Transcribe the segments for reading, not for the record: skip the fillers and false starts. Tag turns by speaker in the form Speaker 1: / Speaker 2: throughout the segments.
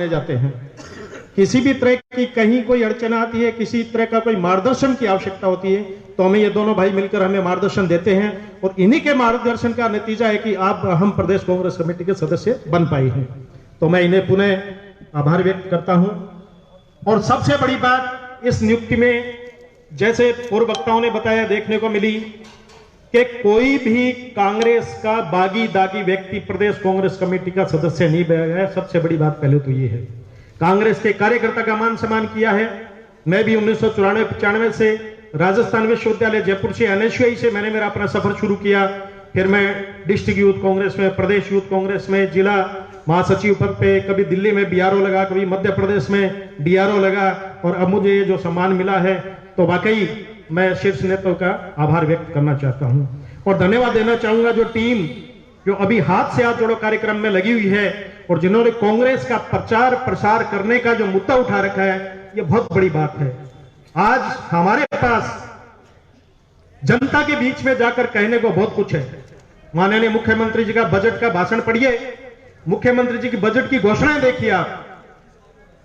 Speaker 1: माने जाते हैं। किसी भी तरह की कहीं कोई अड़चन आती है, किसी तरह का कोई मार्गदर्शन की आवश्यकता होती है, तो हमें ये दोनों भाई मिलकर हमें मार्गदर्शन देते हैं और इन्हीं के मार्गदर्शन का नतीजा है कि आप हम प्रदेश कांग्रेस कमेटी के सदस्य बन पाए हैं। तो मैं इन्हें पुनः आभार व्यक्त करता हूं। और सबसे बड़ी बात इस नियुक्ति में, जैसे पूर्व वक्ताओं ने बताया, देखने को मिली कि कोई भी कांग्रेस का बागी दागी व्यक्ति प्रदेश कांग्रेस कमेटी का सदस्य नहीं बना गया। सबसे बड़ी बात पहले तो ये है, कांग्रेस के कार्यकर्ता का मान सम्मान किया है। मैं भी 1994-95 से राजस्थान विश्वविद्यालय जयपुर से NSUI से मैंने मेरा अपना सफर शुरू किया। फिर मैं डिस्ट्रिक्ट यूथ कांग्रेस में, प्रदेश यूथ कांग्रेस में जिला महासचिव पद पे, कभी दिल्ली में BRO लगा, कभी मध्य प्रदेश में DRO लगा, और अब मुझे ये जो सम्मान मिला है तो वाकई मैं शीर्ष नेताओं का आभार व्यक्त करना चाहता हूं और धन्यवाद देना चाहूंगा जो टीम जो अभी हाथ से हाथ जोड़ो कार्यक्रम में लगी हुई है और जिन्होंने कांग्रेस का प्रचार प्रसार करने का जो मुद्दा उठा रखा है, ये बहुत बड़ी बात है। आज हमारे पास जनता के बीच में जाकर कहने को बहुत कुछ है। माननीय मुख्यमंत्री जी का बजट का भाषण पढ़िए, मुख्यमंत्री जी की बजट की घोषणाएं देखिए आप।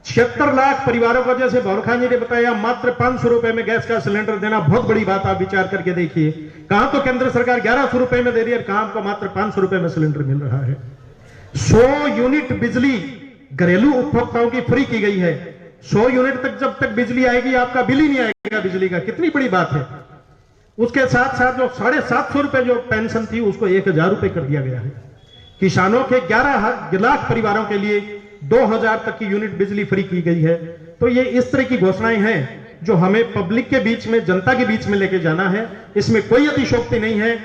Speaker 1: 76 लाख परिवारों को, जैसे भवर खान जी ने बताया, मात्र 500 रुपए में गैस का सिलेंडर देना बहुत बड़ी बात। आप विचार करके देखिए, कहां तो केंद्र सरकार 1100 रुपए में दे रही है, कहां आपको मात्र 500 रुपए में सिलेंडर मिल रहा है। 100 यूनिट बिजली घरेलू उपभोक्ताओं की फ्री की गई है। 100 यूनिट तक जब तक बिजली आएगी आपका बिल ही नहीं आएगा बिजली का। कितनी बड़ी बात है। उसके साथ साथ जो 750 रुपए जो पेंशन थी उसको 1000 रुपए कर दिया गया है। किसानों के 11 लाख परिवारों के लिए 2000 तक की यूनिट बिजली फ्री की गई है। तो ये इस तरह की घोषणाएं हैं जो हमें पब्लिक के बीच में, जनता के बीच में लेके जाना है। इसमें कोई अतिशयोक्ति नहीं है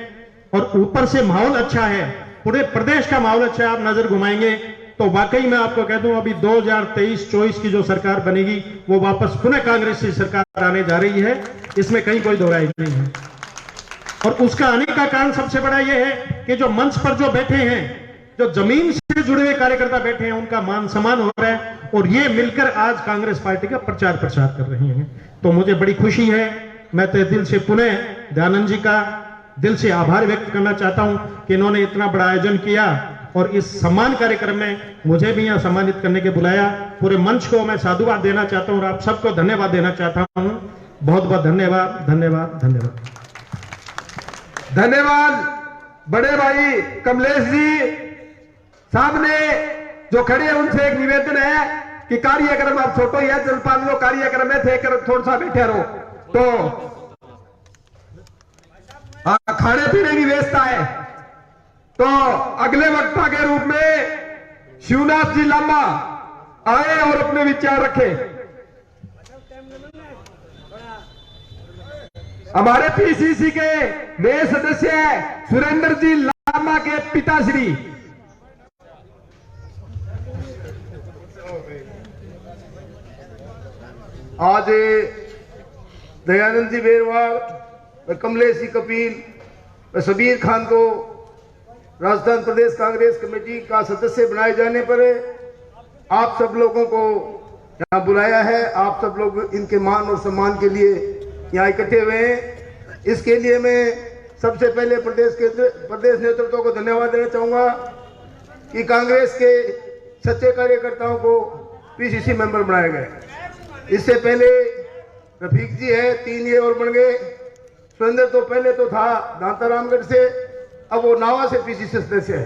Speaker 1: और ऊपर से माहौल अच्छा है, पूरे प्रदेश का माहौल अच्छा है। आप नजर घुमाएंगे तो वाकई मैं आपको कह दूं, अभी 2023-24 की जो सरकार बनेगी वो वापस पुनः कांग्रेस की सरकार आने जा रही है, इसमें कहीं कोई दो राय नहीं है। और उसका आने का कारण सबसे बड़ा यह है कि जो मंच पर जो बैठे हैं, जो जमीन से जुड़े हुए कार्यकर्ता बैठे हैं, उनका मान सम्मान हो रहा है और ये मिलकर आज कांग्रेस पार्टी का प्रचार प्रसार कर रहे हैं। तो मुझे बड़ी खुशी है। मैं तो दिल से पुनः दयानंद जी का दिल से आभार व्यक्त करना चाहता हूं कि इन्होंने इतना बड़ा आयोजन किया और इस सम्मान कार्यक्रम में मुझे भी यहां सम्मानित करने के बुलाया। पूरे मंच को मैं साधुवाद देना चाहता हूं और आप सबको धन्यवाद देना चाहता हूं। बहुत बहुत धन्यवाद, धन्यवाद, धन्यवाद,
Speaker 2: धन्यवाद। बड़े भाई कमलेश जी सामने जो खड़े हैं उनसे एक निवेदन है कि कार्यक्रम आप छोटो ही है, जलपान लो, कार्यक्रम में थे कर थोड़ा सा बैठे रहो। तो खाने पीने की व्यवस्था है। तो अगले वक्ता के रूप में शिवनाथ जी लांबा आए और अपने विचार रखे। हमारे PCC के नए सदस्य हैं सुरेंद्र जी लांबा के पिताश्री।
Speaker 3: आज दयानंद जी बेरवाल, कमलेश जी कपिल, सबीर खान को राजस्थान प्रदेश कांग्रेस कमेटी का सदस्य बनाए जाने पर आप सब लोगों को यहाँ बुलाया है। आप सब लोग इनके मान और सम्मान के लिए यहाँ इकट्ठे हुए हैं। इसके लिए मैं सबसे पहले प्रदेश नेतृत्व को धन्यवाद देना चाहूँगा कि कांग्रेस के सच्चे कार्यकर्ताओं को PCC मेंबर बनाया गया। इससे पहले रफीक जी है, 3 ये और बन गए। सुरेंद्र तो पहले तो था दांतारामगढ़ से, अब वो नावा से PCC सदस्य है।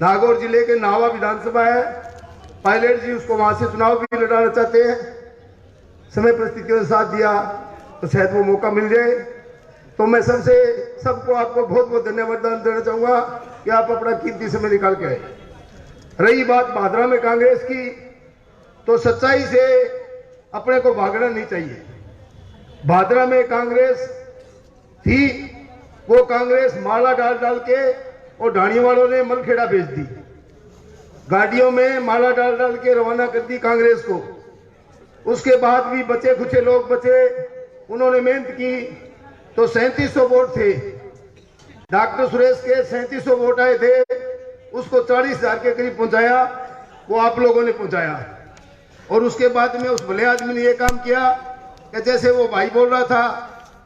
Speaker 3: नागौर जिले के नावा विधानसभा है। पायलट जी उसको वहां से चुनाव भी लड़ाना चाहते हैं। समय परिस्थितियों ने साथ दिया तो शायद वो मौका मिल जाए। तो मैं सबको आपको बहुत बहुत धन्यवाद देना चाहूंगा कि आप अपना कीमती समय निकाल के आए। रही बात भादरा में कांग्रेस की, तो सच्चाई से अपने को भागना नहीं चाहिए। भादरा में कांग्रेस थी, वो कांग्रेस माला डाल डाल के और ढाणी वालों ने मलखेड़ा भेज दी। गाड़ियों में माला डाल डाल के रवाना कर दी कांग्रेस को। उसके बाद भी बचे खुचे लोग बचे, उन्होंने मेहनत की। तो 3700 वोट थे। डॉक्टर सुरेश के 3700 वोट आए थे, उसको 40,000 के करीब पहुंचाया, वो आप लोगों ने पहुंचाया। और उसके बाद में उस भले आदमी ने यह काम किया कि जैसे वो भाई बोल रहा था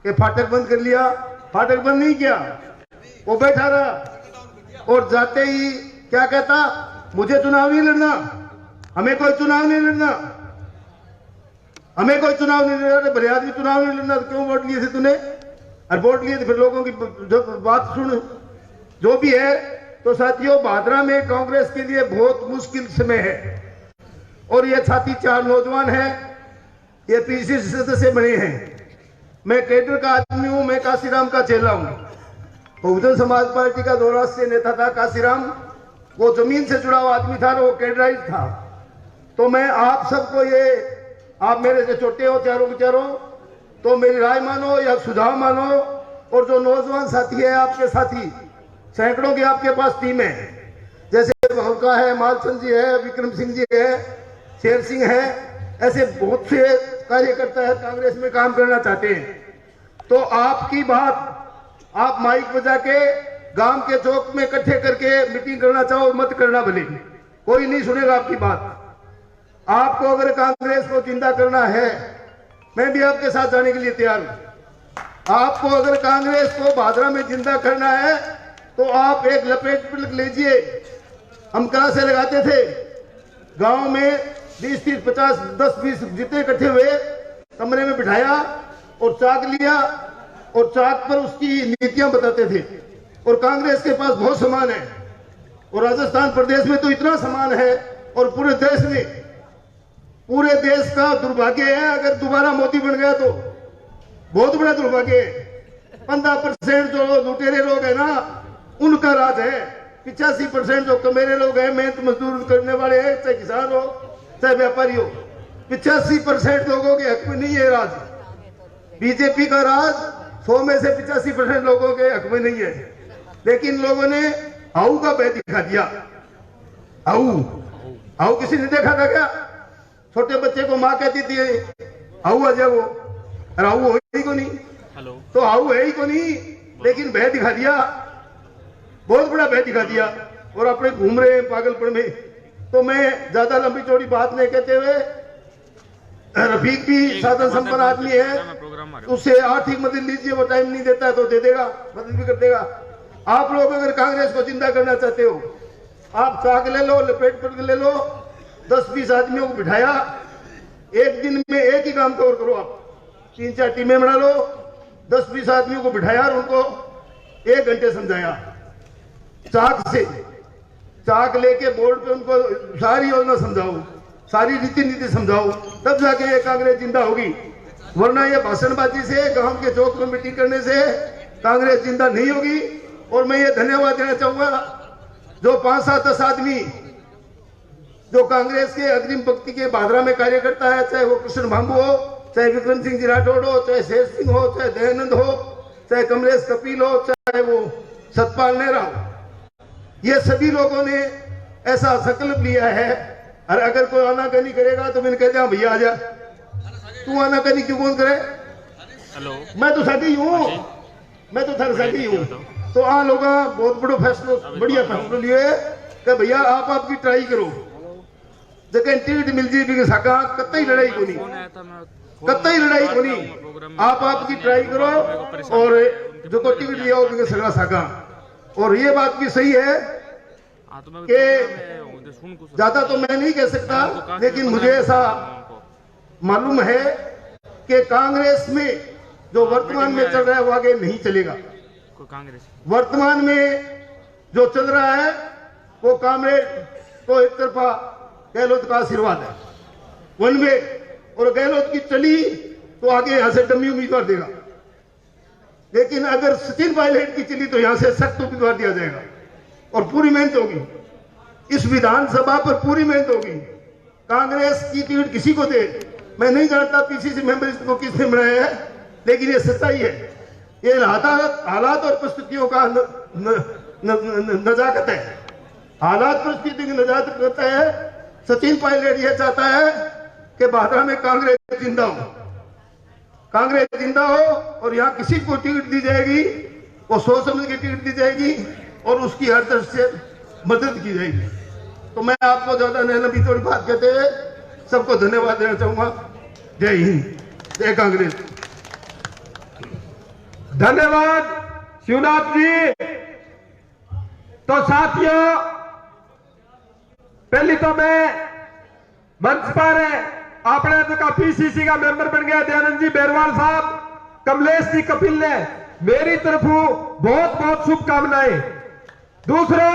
Speaker 3: कि फाटक बंद कर लिया, फाटक बंद नहीं किया, वो बैठा रहा और जाते ही क्या कहता, मुझे चुनाव नहीं लड़ना, हमें कोई चुनाव नहीं लड़ना, हमें कोई चुनाव नहीं लड़ना। भले आदमी चुनाव नहीं लड़ना तो क्यों वोट लिए थे तूने? और वोट लिए तो फिर लोगों की जो बात सुन। जो भी है तो साथियों, भादरा में कांग्रेस के लिए बहुत मुश्किल समय है और ये साथी 4 नौजवान हैं, ये पीसीसी सदस्य बने हैं। मैं कैडर का आदमी हूं, मैं काशीराम का चेला हूं। बहुजन समाज पार्टी का 2 राष्ट्रीय नेता था काशीराम, वो जमीन से जुड़ा हुआ आदमी था, वो कैडराइज था। तो मैं आप सबको ये, आप मेरे से छोटे हो चारों के चारों, तो मेरी राय मानो या सुझाव मानो। और जो नौजवान साथी है, आपके साथी सैकड़ों की आपके पास टीम है, जैसे भवका है, मालचंद जी है, विक्रम सिंह जी है, शेर सिंह है, ऐसे बहुत से कार्यकर्ता है कांग्रेस में काम करना चाहते हैं। तो आपकी बात आप माइक बजा के गांव के चौक में इकट्ठे करके मीटिंग करना चाहो, मत करना, भले कोई नहीं सुनेगा आपकी बात। आपको अगर कांग्रेस को जिंदा करना है, मैं भी आपके साथ जाने के लिए तैयार हूं। आपको अगर कांग्रेस को भादरा में जिंदा करना है तो आप एक लपेट लीजिए। हम कहां से लगाते थे? गांव में 20, 30, 50, 10, 20 जितने इकट्ठे हुए, कमरे में बिठाया और चाक लिया और चाक पर उसकी नीतियां बताते थे। और कांग्रेस के पास बहुत सामान है और राजस्थान प्रदेश में तो इतना सामान है, और पूरे देश में, पूरे देश का दुर्भाग्य है अगर दोबारा मोदी बन गया तो बहुत बड़ा दुर्भाग्य है। 15% जो लुटेरे लोग है ना, उनका राज है। 85% जो कमेरे लोग हैं, मेहनत मजदूर करने वाले हैं, चाहे किसान हो चाहे व्यापारी हो, 85% लोगों के हक में नहीं है राज। बीजेपी का राज 100 में से 85% लोगों के हक में नहीं है। लेकिन लोगों ने आऊ का भय दिखा दिया। आऊ किसी ने देखा था क्या? छोटे बच्चे को माँ कहती थी आऊ आ जाओ, और आऊ हो ही को नहीं। तो आऊ है ही को नहीं, लेकिन भय दिखा दिया, बहुत बड़ा भय दिखा दिया, और अपने घूम रहे हैं पागलपन में। तो मैं ज्यादा लंबी चौड़ी बात नहीं कहते हुए, रफीक भी साधन संपन्न आदमी है, उससे आर्थिक मदद लीजिए, वो टाइम नहीं देता है तो दे देगा, मदद भी कर देगा। आप लोग अगर कांग्रेस को जिंदा करना चाहते हो, आप चाक ले लो, लपेट पट ले लो, 10-20 आदमियों को बिठाया, एक दिन में एक ही काम कवर करो। आप 3-4 टीमें बना लो, 10-20 आदमियों को बिठाया और उनको 1 घंटे समझाया चाक से। चाक लेके बोर्ड पे उनको सारी योजना समझाओ, सारी रीति नीति समझाओ, तब जाके ये कांग्रेस जिंदा होगी। वरना ये भाषणबाजी से, गांव के चौक में मीटिंग करने से कांग्रेस जिंदा नहीं होगी। और मैं ये धन्यवाद देना चाहूंगा जो 5-7-10 आदमी जो कांग्रेस के अग्रिम पंक्ति के भादरा में कार्यकर्ता है, चाहे वो कृष्ण भांबू हो, चाहे विक्रम सिंह जी राठौड़ हो, चाहे शेर सिंह हो, चाहे दयानंद हो, चाहे कमलेश कपिल हो, चाहे वो सतपाल नेहरा हो, ये सभी लोगों ने ऐसा संकल्प लिया है। और अगर कोई आनाकानी करेगा तो मैंने कह दिया भैया आ जा, तू आनाकानी क्यों कौन करे? मैं तो साथी हूँ, मैं तो थार साथी हूँ। तो आ लोग बहुत बड़ो फैसलो, बढ़िया फैसलो लिए कि भैया आप आपकी ट्राई करो, जगह टिकट मिल जाए साका, कतई लड़ाई को नहीं, कतई लड़ाई को नहीं, आप आपकी ट्राई करो और जो को टिकट लिया हो सगड़ा साका। और ये बात भी सही है कि ज्यादा तो मैं नहीं कह सकता, लेकिन मुझे ऐसा मालूम है कि कांग्रेस में जो वर्तमान में चल रहा है वो आगे नहीं चलेगा। वर्तमान में जो चल रहा है वो कांग्रेस को एक तरफा गहलोत का आशीर्वाद है, वन वे, और गहलोत की चली तो आगे यहां से डमी उम्मीदवार देगा। लेकिन अगर सचिन पायलट की चली तो यहां से सख्त उम्मीदवार दिया जाएगा और पूरी मेहनत होगी। इस विधानसभा पर पूरी मेहनत होगी। कांग्रेस की टिकट किसी को दे, मैं नहीं जानता पीसीसी मेंबर को किसने बनाया है, लेकिन ये सच्चाई है। ये हालात और परिस्थितियों का नजाकत है, हालात परिस्थिति की नजाकत करता है। सचिन पायलट यह चाहता है कि भादरा में कांग्रेस जिंदा हो, कांग्रेस जिंदा हो, और यहाँ किसी को टिकट दी जाएगी वो सोच समझ के टिकट दी जाएगी और उसकी हर तरफ से मदद की जाएगी। तो मैं आपको ज्यादा लंबी थोड़ी बात कहते हुए सबको धन्यवाद देना चाहूंगा। जय हिंद, जय कांग्रेस।
Speaker 2: धन्यवाद शिवनाथ जी। तो साथियों, पहली तो मैं मंच पर अपने तो का पीसीसी का मेंबर बन गया दयानंद जी बेरवाल साहब, कमलेश जी कपिल ने मेरी तरफ बहुत बहुत शुभकामनाएं। दूसरा,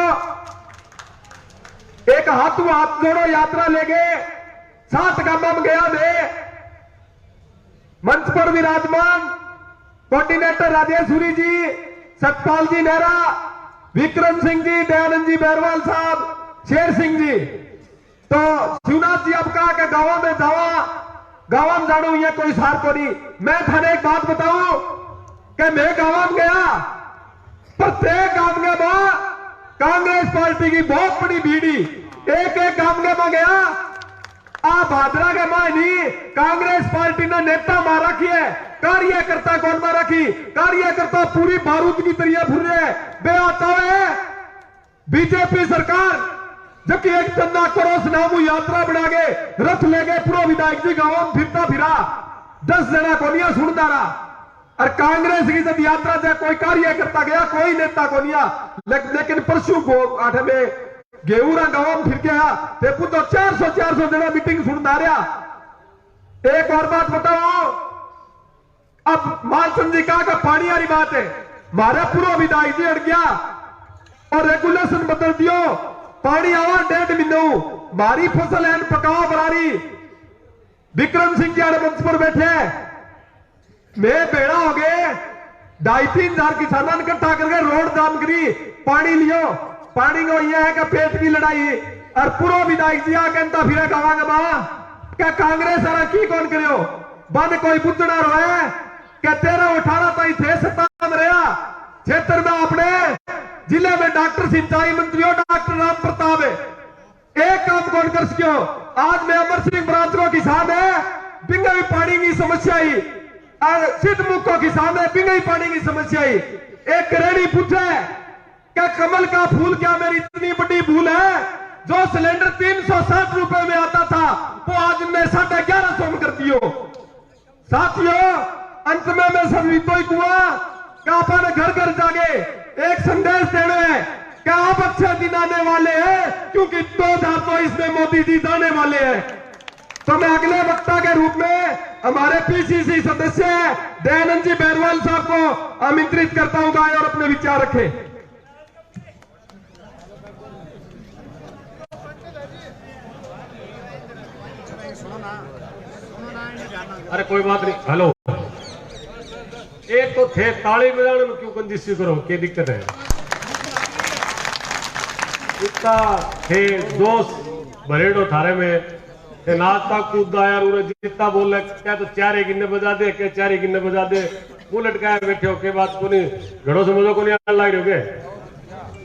Speaker 2: एक हाथों हाथ जोड़ो यात्रा ले गए 7 गांव में गया में मंच पर विराजमान कोऑर्डिनेटर राजेश्वरी जी, सतपाल जी नेहरा, विक्रम सिंह जी, दयानंद जी बेरवाल साहब, शेर सिंह जी। तो शिवनाथ जी अब कहा कि गांव में जावा, गांव में जानो ये कोई सार को नहीं। मैं थाने एक बात बताऊं कि मैं गांव में गया, प्रत्येक गांव में कांग्रेस पार्टी की बहुत बड़ी भीड़ी, एक एक गांव में गया। आ भादरा के मां नहीं कांग्रेस पार्टी ने नेता मार रखी है, कार्यकर्ता कौन मार रखी? कार्यकर्ता पूरी बारूद की तरह फुर रहे हैं। बे आता है बीजेपी सरकार जबकि एक चंदा करोस नामू यात्रा बना के रथ ले गए पूरा विधायक जी गांव फिरता फिरा 10 जना कोनिया सुनता रहा। और कांग्रेस की जब यात्रा से कोई कार्यकर्ता गया, कोई नेता कोनिया, लेकिन परसों को 8 में गेहूरा गांव फिर के आया ते तो 400 जना मीटिंग सुनता रहा। एक और बात बताओ, अब मालचंद जी कहा पानी वाली बात है, मारा पूरा विधायक जी अड़ गया और रेगुलेशन बदल दियो, पानी आवा 1.5 महीनों, मारी फसल एन पकाओ बरारी। विक्रम सिंह जी आड़े मंच पर बैठे, मैं बेड़ा हो गए 2.5-3 हजार किसानों इकट्ठा करके रोड जाम करी, पानी लियो। पानी को यह है कि पेट की लड़ाई और पूरा विधायक जी कहता फिर गावांगे मां क्या कांग्रेस सारा की कौन करो बंद कोई बुद्धना रोए क्या 13-18 ताई थे 17 में रहा क्षेत्र में अपने जिले में डॉक्टर सिंचाई मंत्री हो डॉक्टर राम प्रताप है, एक काम कौन कर सको? आज मैं अमर सिंह ब्रांच को किसान है, बिंगई पानी की समस्या ही, सिद्धमुख को किसान है, बिंगई पानी की समस्या ही। एक करेड़ी पूछे क्या कमल का फूल क्या मेरी इतनी बड़ी भूल है? जो सिलेंडर 360 रुपए में आता था वो आज मैं 1150 में कर दियो। साथियों, अंत में मैं संवितो ही कुआ क्या अपन घर घर जाके एक संदेश देना है क्या आप अच्छे दिन आने वाले हैं, क्योंकि 2023 में मोदी जी जाने वाले हैं। तो मैं अगले वक्ता के रूप में हमारे पीसीसी सदस्य दयानंद जी बेरवाल साहब को आमंत्रित करता हूं और अपने विचार रखें।
Speaker 4: अरे कोई बात नहीं, हेलो, एक तो थे ताली बजाने में क्यों कंजूसी करो, क्या दिक्कत है? इतना थे दोस्त भरेडो थारे में नाचता कूदता यार, जितना बोल रहे क्या तो 4 गिन्ने बजा दे, क्या 4 गिन्ने बजा दे, मुंह लटकाया बैठे हो के बात को नहीं घड़ों से मुझे को नहीं आने लग रहे हो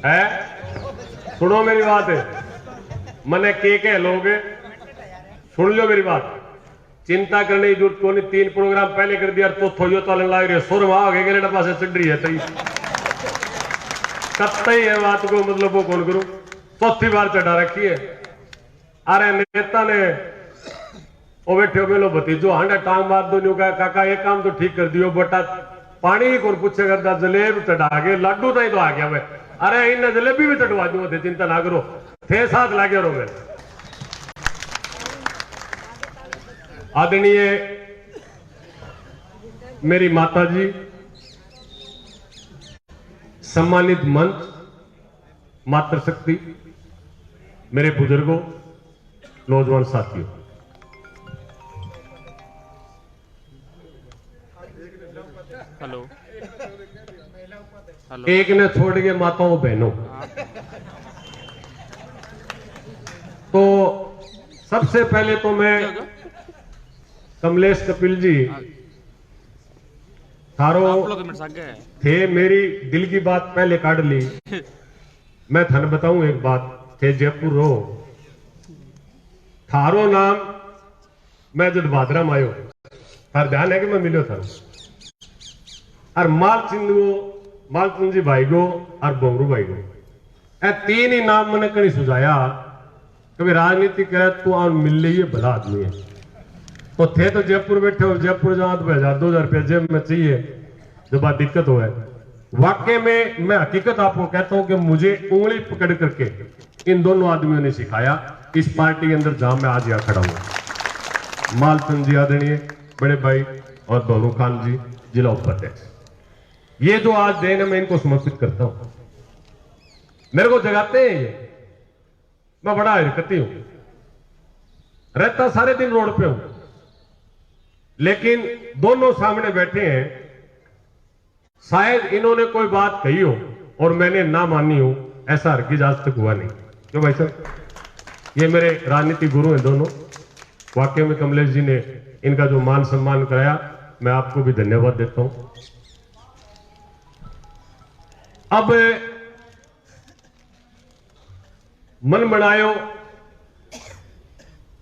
Speaker 4: है? सुनो मेरी बात है, मने के लोगे सुन लो मेरी बात, चिंता करने की जरूरत को नहीं। 3 प्रोग्राम पहले कर दिया तो थोयो चलन लग रही है, सुर वहां आगे गए पास चढ़ रही है तई कत्ते है बात को मतलब वो कौन करूं, चौथी बार चढ़ा रखी है। अरे नेता ने वो बैठे हो लो भतीजो हांडा टांग मार दो, न्यू काका एक काम तो ठीक कर दियो बेटा, पानी ही कौन पूछे करता, जलेब चढ़ा के लाडू नहीं तो आ गया मैं, अरे इन जलेबी भी चढ़वा दूंगा थे, चिंता ना करो, थे साथ लागे रो मैं। आदरणीय मेरी माता जी, सम्मानित मंच, मातृशक्ति, मेरे बुजुर्गों, नौजवान साथियों,
Speaker 5: हेलो हेलो,
Speaker 4: एक ने छोड़ के माताओं बहनों, तो सबसे पहले तो मैं कमलेश कपिल जी थारो थे, मेरी दिल की बात पहले काट ली। मैं थन बताऊं एक बात, थे जयपुर रो थारो नाम मैं जब भादरा में आयो थार ध्यान है कि मैं मिलो था और मालचंद जी भाई गो और बोंगरू भाई गो, ए 3 ही नाम मैंने कहीं सुझाया कभी राजनीति करे तो और मिल ली ये भला आदमी है। तो थे तो जयपुर बैठे हो, जयपुर जहां तो 1000-2000 रुपया जेब में चाहिए जब बात दिक्कत हो है। वाकई में मैं हकीकत आपको कहता हूं कि मुझे उंगली पकड़ करके इन दोनों आदमियों ने सिखाया इस पार्टी के अंदर जहां मैं आज यहाँ खड़ा हूं। मालचंद जी आदरणीय बड़े भाई और बहरू खान जी जिला उपाध्यक्ष, ये जो आज दिन है मैं इनको समर्पित करता हूं। मेरे को जगाते हैं ये, मैं बड़ा हरकती हूं, रहता सारे दिन रोड पे हूं, लेकिन दोनों सामने बैठे हैं, शायद इन्होंने कोई बात कही हो और मैंने ना मानी हो, ऐसा हरगिज आज तक हुआ नहीं। क्यों भाई साहब, ये मेरे राजनीतिक गुरु हैं दोनों। वाकई में कमलेश जी ने इनका जो मान सम्मान कराया, मैं आपको भी धन्यवाद देता हूं। अब मन बनायो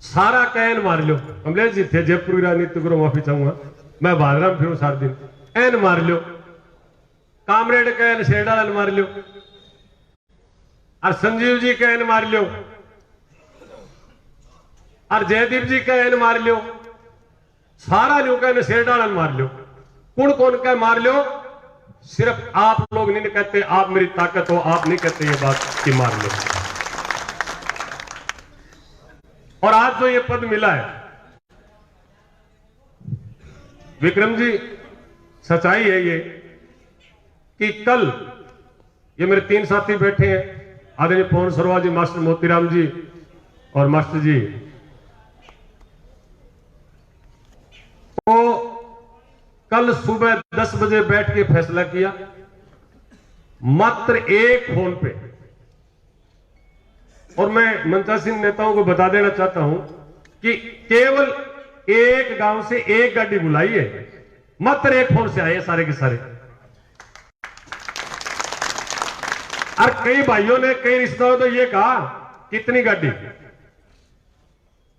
Speaker 4: सारा कैन मार लो। कमलेश जी थे जयपुर की राजनीति गुरु, माफी चाहूंगा, मैं बादराम फिरूं सारा दिन, एन मार लो, कामरेड कैन शेरडाल मार लो, और संजीव जी का एन मार लो, और जयदीप जी का एन मार लो, सारा लो का शेरडाल मार लो। कौन कौन का मार लो? सिर्फ आप लोग नहीं कहते आप मेरी ताकत हो, आप नहीं कहते ये बात कि मार लो। और आज जो ये पद मिला है विक्रम जी, सच्चाई है ये कि कल ये मेरे 3 साथी बैठे हैं, आदरणीय पवन सरवा जी, मास्टर मोतीराम जी और मास्टर जी, तो कल सुबह 10 बजे बैठ के फैसला किया, मात्र एक फोन पे। और मैं मंचासीन नेताओं को बता देना चाहता हूं कि केवल एक गांव से एक गाड़ी बुलाई है, मात्र एक फोन से आए सारे के सारे। और कई भाइयों ने, कई रिश्तेदारों ने ये कहा कितनी गाड़ी?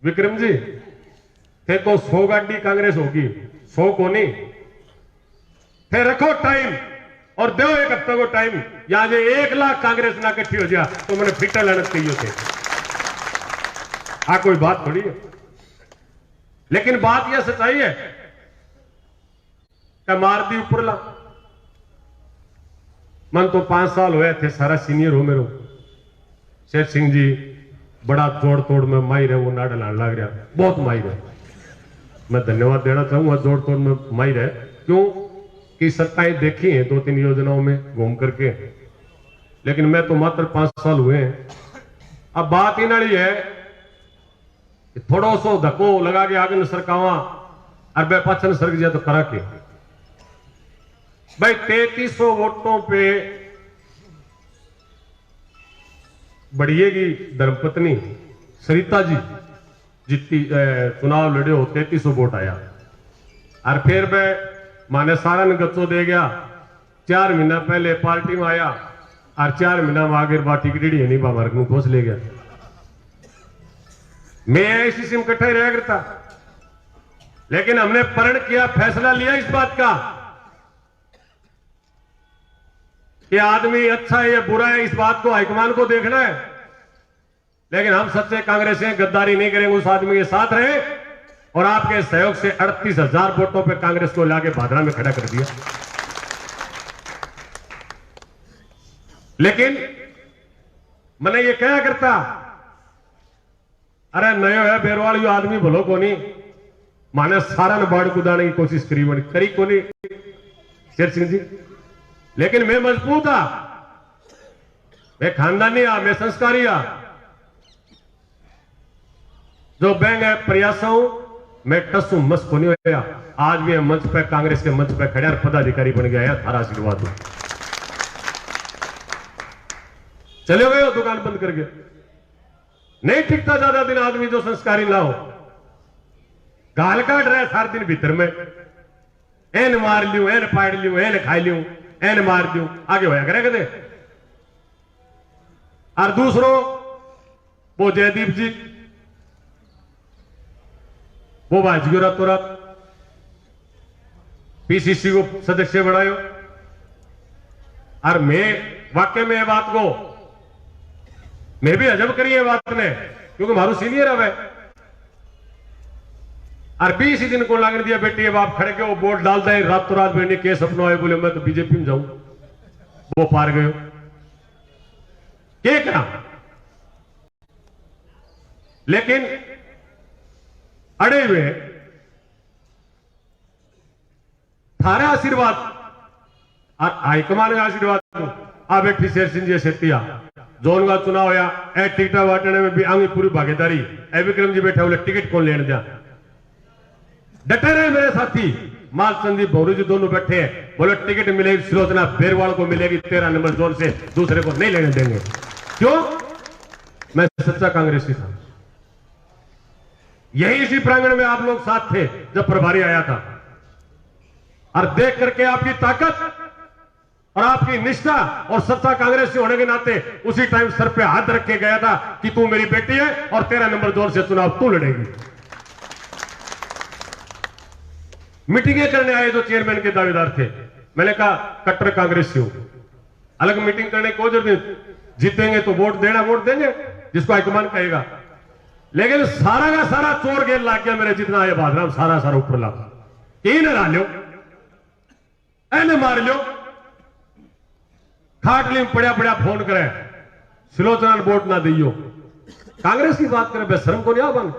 Speaker 4: विक्रम जी थे तो 100 गाड़ी कांग्रेस होगी, 100 को नहीं। फिर रखो टाइम और दो एक हफ्ते को टाइम, यहां जो 1 लाख कांग्रेस ना इकट्ठी हो जाए तो मैंने फिटा लड़त कही थे। कोई बात थोड़ी है, लेकिन बात यह सच्चाई है कि मार दी ऊपर ला। मन तो 5 साल हुए थे, सारा सीनियर हो मेरे। शेर सिंह जी बड़ा जोड़ तोड़ में माहिर है, वो नाड़ लाने लग रहा, बहुत माहिर है। मैं धन्यवाद देना चाहूंगा, जोड़ तोड़ में माहिर है। क्यों कि सत्ताएं देखी हैं 2-3 योजनाओं में घूम करके, लेकिन मैं तो मात्र 5 साल हुए हैं। अब बात इन वाली है कि थोड़ा सो धक्को लगा के आगे सरकावा और पाचन सरक जाए तो करा के भाई 3300 वोटों पे बढ़िएगी धर्मपत्नी सरिता जी जीती, चुनाव लड़े हो, 3300 वोट आया। और फिर मैं माने सारा ने गच्चो दे गया। 4 महीना पहले पार्टी में आया और 4 महीना में आगे बाटी की नहीं मार्ग में घोष ले गया। मैं इसी से इकट्ठा ही रहा करता, लेकिन हमने प्रण किया, फैसला लिया इस बात का कि आदमी अच्छा है या बुरा है, इस बात को हाईकमान को देखना है। लेकिन हम सच्चे कांग्रेस हैं, गद्दारी नहीं करेंगे, उस आदमी के साथ रहे। और आपके सहयोग से 38,000 वोटों पे कांग्रेस को लाके भादरा में खड़ा कर दिया। लेकिन मैंने ये क्या करता, अरे नयो है बेरवाल, यो आदमी भलो को नहीं, माने सारा ने बाढ़ कुदाने की कोशिश करी को नहीं शेर सिंह जी। लेकिन मैं मजबूत था, मैं खानदानी आ, मैं संस्कारी आ, जो बैंक है प्रयास हूं, मैं टसू मस को नहीं होया। आज भी मंच पे, कांग्रेस के मंच पे खड़े और पदाधिकारी बन गया है, थारा आशीर्वाद हो। चले गए हो दुकान बंद करके, नहीं टिकता ज्यादा दिन आदमी जो संस्कारी ना हो। गाल काट रहा है सारे दिन भीतर में, एन मार लियो, एन पाड़ लियो, एन खा लियो, एन मार दियो, आगे होया करे कदे। और दूसरों वो जयदीप जी, वो भाजगी रातों रात पीसीसी को सदस्य बनायो। और मैं वाकई में बात को मैं भी हजम करी है बात ने, क्योंकि मारू सीनियर है। और 20 दिन को लागने दिया, बेटी बाप खड़े के वो वोट डाल दे, रातों रात बेटे के सपनों आए, बोले मैं तो बीजेपी में जाऊं, वो पार गए। क्या करा लेकिन अड़े हुए थारे आशीर्वाद और हाईकमान का आशीर्वाद आ बैठी शेर सिंह जी सेतिया जोन का चुनाव होया ए टिकटा बांटने में भी आंगी पूरी भागीदारी ए विक्रम जी बैठे बोले टिकट कौन लेने दिया डटे रहे मेरे साथी मालचंद जी भौरू जी दोनों बैठे हैं बोले टिकट मिलेगी सुलोचना बेरवाल को मिलेगी 13 नंबर जोन से दूसरे को नहीं लेने देंगे क्यों मैं सच्चा कांग्रेसी था यही इसी प्रांगण में आप लोग साथ थे जब प्रभारी आया था और देख करके आपकी ताकत और आपकी निष्ठा और सच्चा कांग्रेसी होने के नाते उसी टाइम सर पे हाथ रख के गया था कि तू मेरी बेटी है और 13 नंबर जोर से चुनाव तू लड़ेगी। मीटिंगें करने आए जो चेयरमैन के दावेदार थे मैंने कहा कट्टर कांग्रेसी हूं अलग मीटिंग करने को जरूरत जीतेंगे तो वोट देना वोट देंगे जिसको हाईकमान कहेगा लेकिन सारा का सारा चोर गेल लाग गया मेरे जितना ये बादराम सारा सारा ऊपर ला तीन हरा लो एने मार लो खाटली पड़ा पड़ा फोन करे सिलोचना वोट ना दियो कांग्रेस की बात करे बेशरम को नहीं बन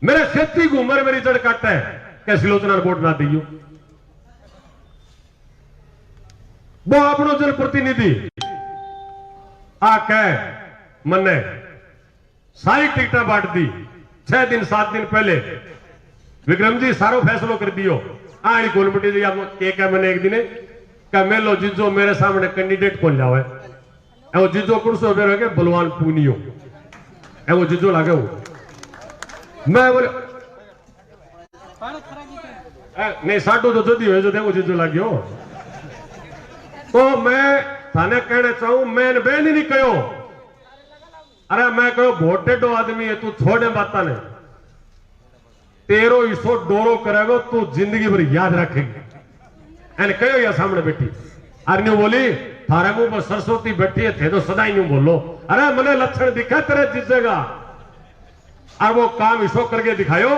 Speaker 4: मेरे खेती की उम्र मेरी जड़ काटता है क्या सिलोचना वोट ना दियो वो अपनो जनप्रतिनिधि आ कह मन्ने सारी टिकटा बांट दी 6 दिन 7 दिन पहले विक्रम जी सारो फैसलो कर दियो आनी गोलमटी जी आप क्या मैंने एक दिन क्या मेलो जिजो मेरे सामने कैंडिडेट कौन जाओ है वो जिजो कुर्सो पे रह बलवान पूनियो है वो जिजो लागे वो मैं बोले नहीं साडो तो जदी हो जो देखो जिजो लाग्यो तो मैं थाने कहना चाहूं मैं बेन ही नहीं कहो अरे मैं कहो वोट डेडो आदमी है तू छोड़े बात ने तेरो इसो डोरो करेगो तू जिंदगी भर याद रखेगी एन कहो या सामने बैठी अरे बोली थारे मुंह पर सरस्वती बैठी है थे तो सदा ही न्यू बोलो अरे मने लक्षण दिखा तेरे जीतेगा और वो काम इसो करके दिखायो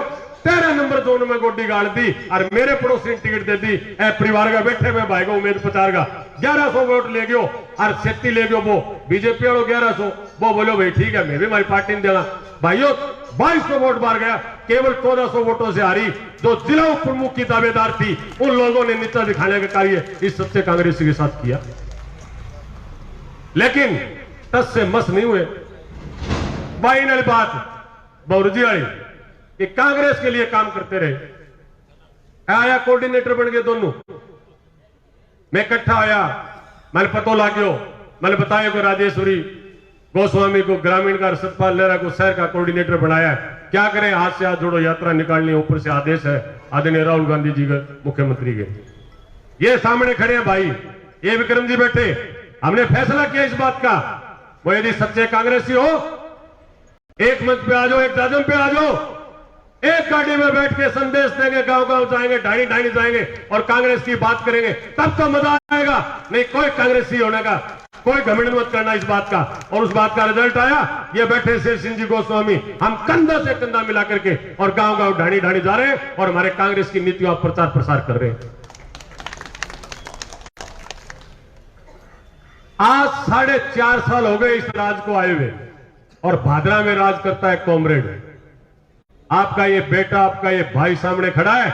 Speaker 4: 13 नंबर जोन में गोडी गाड़ दी और मेरे पड़ोसी ने टिकट दे दी ए परिवार का बैठे में भाई को उम्मीद प्रचार का 1100 वोट ले गयो और 36 ले गयो वो बीजेपी वालों 1100 वो बोलो भाई ठीक है मैं भी हमारी पार्टी ने देना भाइयों 2200 वोट बार गया केवल 1400 वोटों से हारी जो जिला उप प्रमुख की दावेदार थी उन लोगों ने नीचा दिखाने का कार्य इस सच्चे कांग्रेसी के साथ किया लेकिन टस से मस नहीं हुए फाइनल बात बौरजी वाली कि कांग्रेस के लिए काम करते रहे आया कोऑर्डिनेटर बन गए दोनों मैं इकट्ठा आया मैंने पतो लाग्यो मैंने बताया कि राजेश्वरी गोस्वामी को ग्रामीण का सतपाल नेहरा को शहर का कोऑर्डिनेटर बनाया है क्या करें हाथ से हाथ जोड़ो यात्रा निकालनी ऊपर से आदेश है आदरणीय राहुल गांधी जी के मुख्यमंत्री के ये सामने खड़े हैं भाई ये विक्रम जी बैठे हमने फैसला किया इस बात का वो यदि सच्चे कांग्रेसी हो एक मंच पे आ जाओ एक दादम पे आ जाओ एक गाड़ी में बैठ के संदेश देंगे गांव गांव जाएंगे ढाणी ढाणी जाएंगे और कांग्रेस की बात करेंगे तब तो मजा आएगा नहीं कोई कांग्रेसी होने का कोई घमंड मत करना इस बात का और उस बात का रिजल्ट आया ये बैठे शेर सिंह जी गोस्वामी हम कंधा से कंधा मिला करके और गांव गांव ढाणी ढाणी जा रहे हैं और हमारे कांग्रेस की नीतियों का प्रचार प्रसार कर रहे हैं आज 4.5 साल हो गए इस राज को आए हुए और भादरा में राज करता है कॉमरेड आपका ये बेटा आपका ये भाई सामने खड़ा है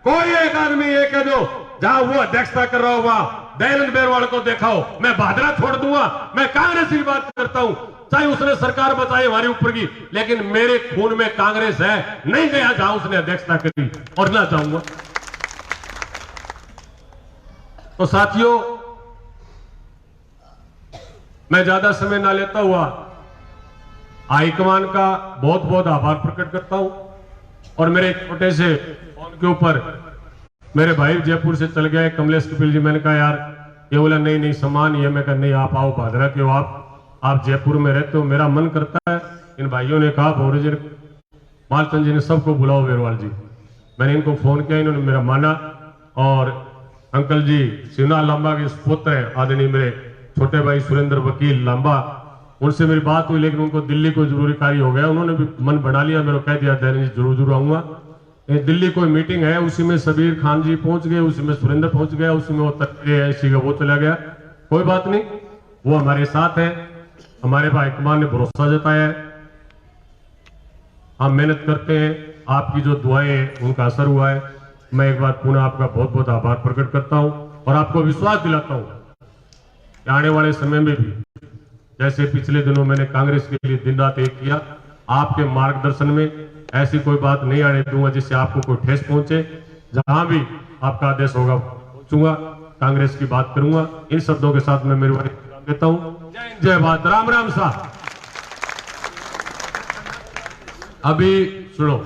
Speaker 4: कोई एक आदमी ये कह दो जहां वो अध्यक्षता कर रहा होगा दयानंद बेरवाल को देखाओ मैं भादरा छोड़ दूंगा मैं कांग्रेस की बात करता हूं चाहे उसने सरकार बताई हमारे ऊपर की लेकिन मेरे खून में कांग्रेस है नहीं गया जहां उसने अध्यक्षता करी और ना चाहूंगा तो साथियों मैं ज्यादा समय ना लेता हुआ हाईकमान का बहुत बहुत आभार प्रकट करता हूं और मेरे एक छोटे से फोन के ऊपर मेरे भाई जयपुर से चल गए कमलेश कपिल जी मैंने कहा यार ये बोला नहीं नहीं सम्मान ये मैं कहा नहीं आप आओ भादरा के हो आप जयपुर में रहते हो मेरा मन करता है इन भाइयों ने कहा भौरी जी मालचंद जी ने सबको बुलाओ बेरवाल जी मैंने इनको फोन किया इन्होंने मेरा माना और अंकल जी सिन्हा लांबा के पुत्र है आदरणीय मेरे छोटे भाई सुरेंद्र वकील लांबा उनसे मेरी बात हुई लेकिन उनको दिल्ली कोई जरूरी कार्य हो गया उन्होंने भी मन बना लिया मेरे को कह दिया दयानंद जी जरूर आऊंगा दिल्ली कोई मीटिंग है उसी में सबीर खान जी पहुंच गए उसी में सुरेंद्र पहुंच गया उसी में वो तक वो चला गया कोई बात नहीं वो हमारे साथ है हमारे भाई कुमार ने भरोसा जताया है हम मेहनत करते हैं, आपकी जो दुआएं हैं उनका असर हुआ है। मैं एक बार पुनः आपका बहुत बहुत आभार प्रकट करता हूं और आपको विश्वास दिलाता हूं कि आने वाले समय में भी जैसे पिछले दिनों मैंने कांग्रेस के लिए दिन रात एक किया, आपके मार्गदर्शन में ऐसी कोई बात नहीं आने दूंगा जिससे आपको कोई ठेस पहुंचे। जहां भी आपका आदेश होगा पहुंचूंगा, कांग्रेस की बात करूंगा। इन शब्दों के साथ मैं मेरी वाणी देता हूं। जय हिंद, जय भारत, राम राम साहब। अभी सुनो,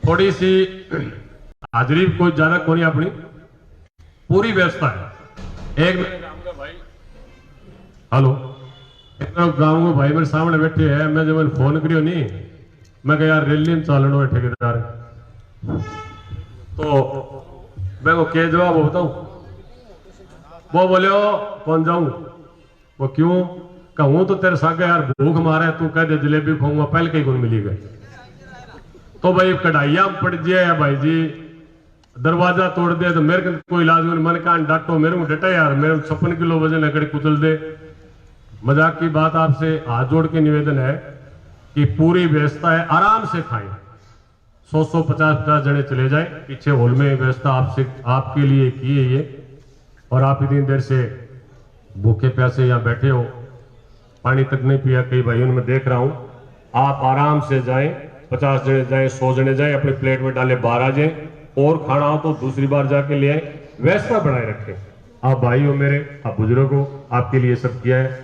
Speaker 4: थोड़ी सी हाजिरी कोई ज्यादा कोनी, अपनी पूरी व्यवस्था है। एक भाई, हेलो, एक गाँव में भाई मेरे सामने बैठे हैं, मैं जब फोन करियो नहीं, मैं कहा यार रैली में चालनो है ठेकेदार, तो मैं वो क्या जवाब बताऊं? वो बोले कौन जाऊं? वो क्यों? कहूं तो तेरे सागे यार भूख मारे, तू कह दे जलेबी खाऊंगा, पहले कहीं कौन मिली गई। तो भाई कढ़ाइया पड़ जाए भाई जी, दरवाजा तोड़ दे तो मेरे को कोई इलाज नहीं। मन कान डांटो, मेरे को डटा यार, मेरे 56 किलो वजन है, कड़ी कुचल दे। मजाक की बात, आपसे हाथ जोड़ के निवेदन है कि पूरी व्यवस्था है, आराम से खाएं। 100 50 जने चले जाए, पीछे हॉल में व्यवस्था आपसे आपके लिए की है ये। और आप इतनी देर से भूखे प्यासे यहाँ बैठे हो, पानी तक नहीं पिया कई भाइयों में देख रहा हूं। आप आराम से जाएं, 50 जने जाएं, 100 जने जाएं, अपने प्लेट में डाले बाहर आ जाएं, और खाना हो तो दूसरी बार जाके ले आए। व्यवस्था बनाए रखें। आप भाई हो मेरे, आप बुजुर्ग हो, आपके लिए सब किया है।